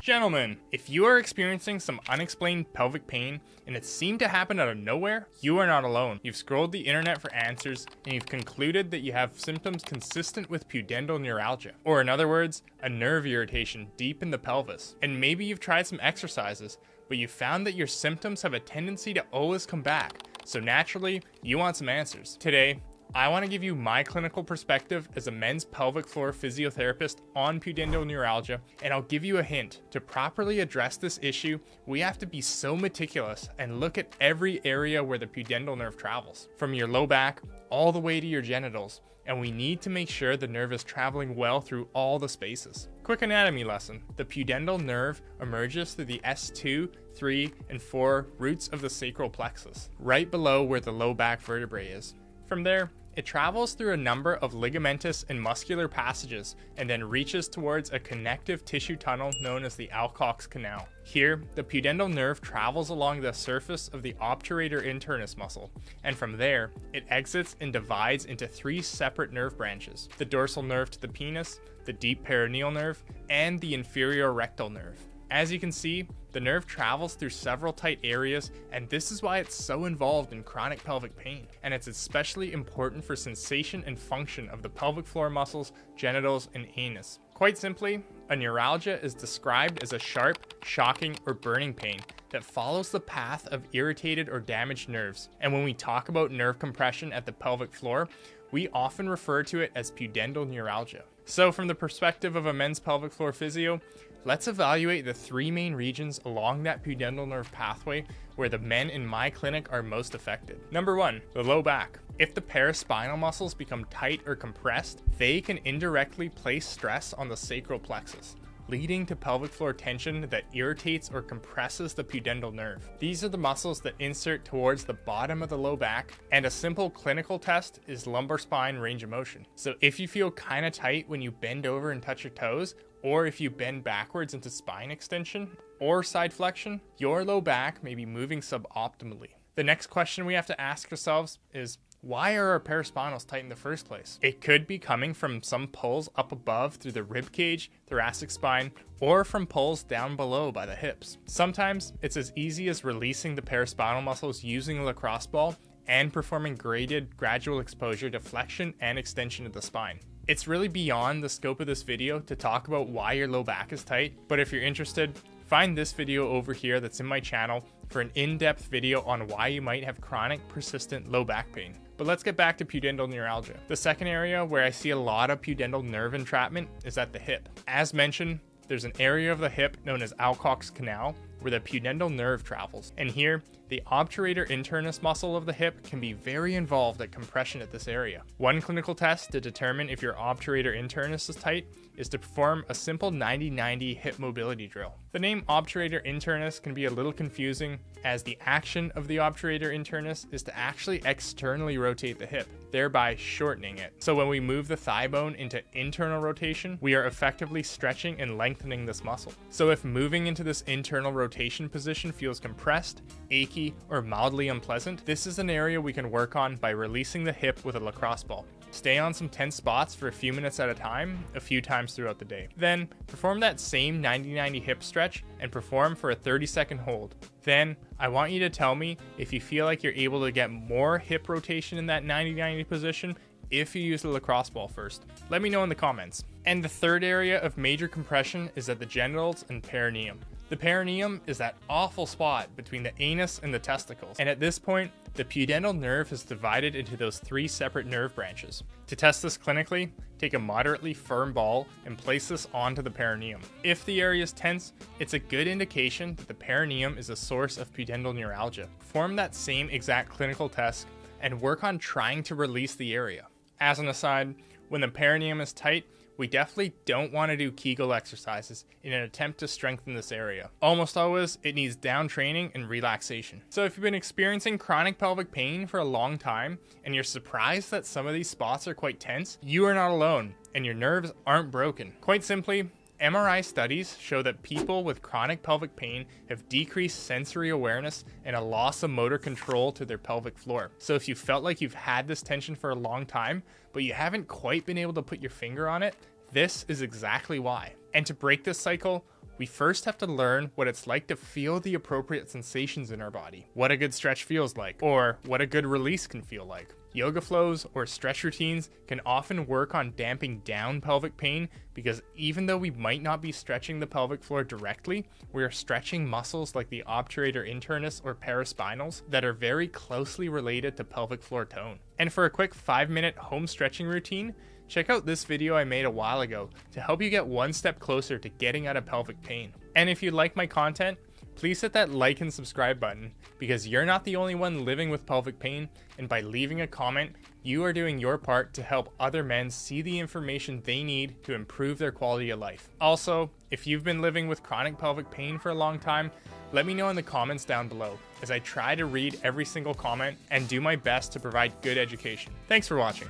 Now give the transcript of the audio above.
Gentlemen, if you are experiencing some unexplained pelvic pain and it seemed to happen out of nowhere, you are not alone. You've scrolled the internet for answers and you've concluded that you have symptoms consistent with pudendal neuralgia, or in other words, a nerve irritation deep in the pelvis. And maybe you've tried some exercises, but you found that your symptoms have a tendency to always come back. So naturally, you want some answers. Today, I want to give you my clinical perspective as a men's pelvic floor physiotherapist on pudendal neuralgia, and I'll give you a hint. To properly address this issue, we have to be so meticulous and look at every area where the pudendal nerve travels, from your low back all the way to your genitals, and we need to make sure the nerve is traveling well through all the spaces. Quick anatomy lesson. The pudendal nerve emerges through the S2, 3, and 4 roots of the sacral plexus, right below where the low back vertebrae is. From there, it travels through a number of ligamentous and muscular passages and then reaches towards a connective tissue tunnel known as the Alcock's canal. Here, the pudendal nerve travels along the surface of the obturator internus muscle, and from there, it exits and divides into 3 separate nerve branches: the dorsal nerve to the penis, the deep perineal nerve, and the inferior rectal nerve. As you can see, the nerve travels through several tight areas, and this is why it's so involved in chronic pelvic pain, and it's especially important for sensation and function of the pelvic floor muscles, genitals, and anus. Quite simply, a neuralgia is described as a sharp, shocking, or burning pain that follows the path of irritated or damaged nerves. And when we talk about nerve compression at the pelvic floor, we often refer to it as pudendal neuralgia. So from the perspective of a men's pelvic floor physio, let's evaluate the 3 main regions along that pudendal nerve pathway where the men in my clinic are most affected. Number 1, the low back. If the paraspinal muscles become tight or compressed, they can indirectly place stress on the sacral plexus, leading to pelvic floor tension that irritates or compresses the pudendal nerve. These are the muscles that insert towards the bottom of the low back, and a simple clinical test is lumbar spine range of motion. So if you feel kind of tight when you bend over and touch your toes, or if you bend backwards into spine extension or side flexion, your low back may be moving suboptimally. The next question we have to ask ourselves is, why are our paraspinals tight in the first place? It could be coming from some pulls up above through the rib cage, thoracic spine, or from pulls down below by the hips. Sometimes it's as easy as releasing the paraspinal muscles using a lacrosse ball and performing graded gradual exposure to flexion and extension of the spine. It's really beyond the scope of this video to talk about why your low back is tight, but if you're interested, find this video over here that's in my channel for an in-depth video on why you might have chronic persistent low back pain. But let's get back to pudendal neuralgia. The second area where I see a lot of pudendal nerve entrapment is at the hip. As mentioned, there's an area of the hip known as Alcock's canal where the pudendal nerve travels. And here, the obturator internus muscle of the hip can be very involved at compression at this area. One clinical test to determine if your obturator internus is tight is to perform a simple 90-90 hip mobility drill. The name obturator internus can be a little confusing, as the action of the obturator internus is to actually externally rotate the hip, thereby shortening it. So when we move the thigh bone into internal rotation, we are effectively stretching and lengthening this muscle. So if moving into this internal rotation position feels compressed, achy, or mildly unpleasant, this is an area we can work on by releasing the hip with a lacrosse ball. Stay on some tense spots for a few minutes at a time, a few times throughout the day. Then, perform that same 90-90 hip stretch and perform for a 30-second hold. Then, I want you to tell me if you feel like you're able to get more hip rotation in that 90-90 position if you use the lacrosse ball first. Let me know in the comments. And the third area of major compression is at the genitals and perineum. The perineum is that awful spot between the anus and the testicles, and at this point, the pudendal nerve is divided into those 3 separate nerve branches. To test this clinically, take a moderately firm ball and place this onto the perineum. If the area is tense, it's a good indication that the perineum is a source of pudendal neuralgia. Perform that same exact clinical test and work on trying to release the area. As an aside, when the perineum is tight, we definitely don't want to do Kegel exercises in an attempt to strengthen this area. Almost always, it needs down training and relaxation. So if you've been experiencing chronic pelvic pain for a long time and you're surprised that some of these spots are quite tense, you are not alone and your nerves aren't broken. Quite simply, MRI studies show that people with chronic pelvic pain have decreased sensory awareness and a loss of motor control to their pelvic floor. So if you felt like you've had this tension for a long time, but you haven't quite been able to put your finger on it, this is exactly why. And to break this cycle, We first have to learn what it's like to feel the appropriate sensations in our body, what a good stretch feels like, or what a good release can feel like. Yoga flows or stretch routines can often work on damping down pelvic pain because even though we might not be stretching the pelvic floor directly, we are stretching muscles like the obturator internus or paraspinals that are very closely related to pelvic floor tone. And for a quick 5-minute home stretching routine, check out this video I made a while ago to help you get one step closer to getting out of pelvic pain. And if you like my content, please hit that like and subscribe button because you're not the only one living with pelvic pain, and by leaving a comment, you are doing your part to help other men see the information they need to improve their quality of life. Also, if you've been living with chronic pelvic pain for a long time, let me know in the comments down below, as I try to read every single comment and do my best to provide good education. Thanks for watching.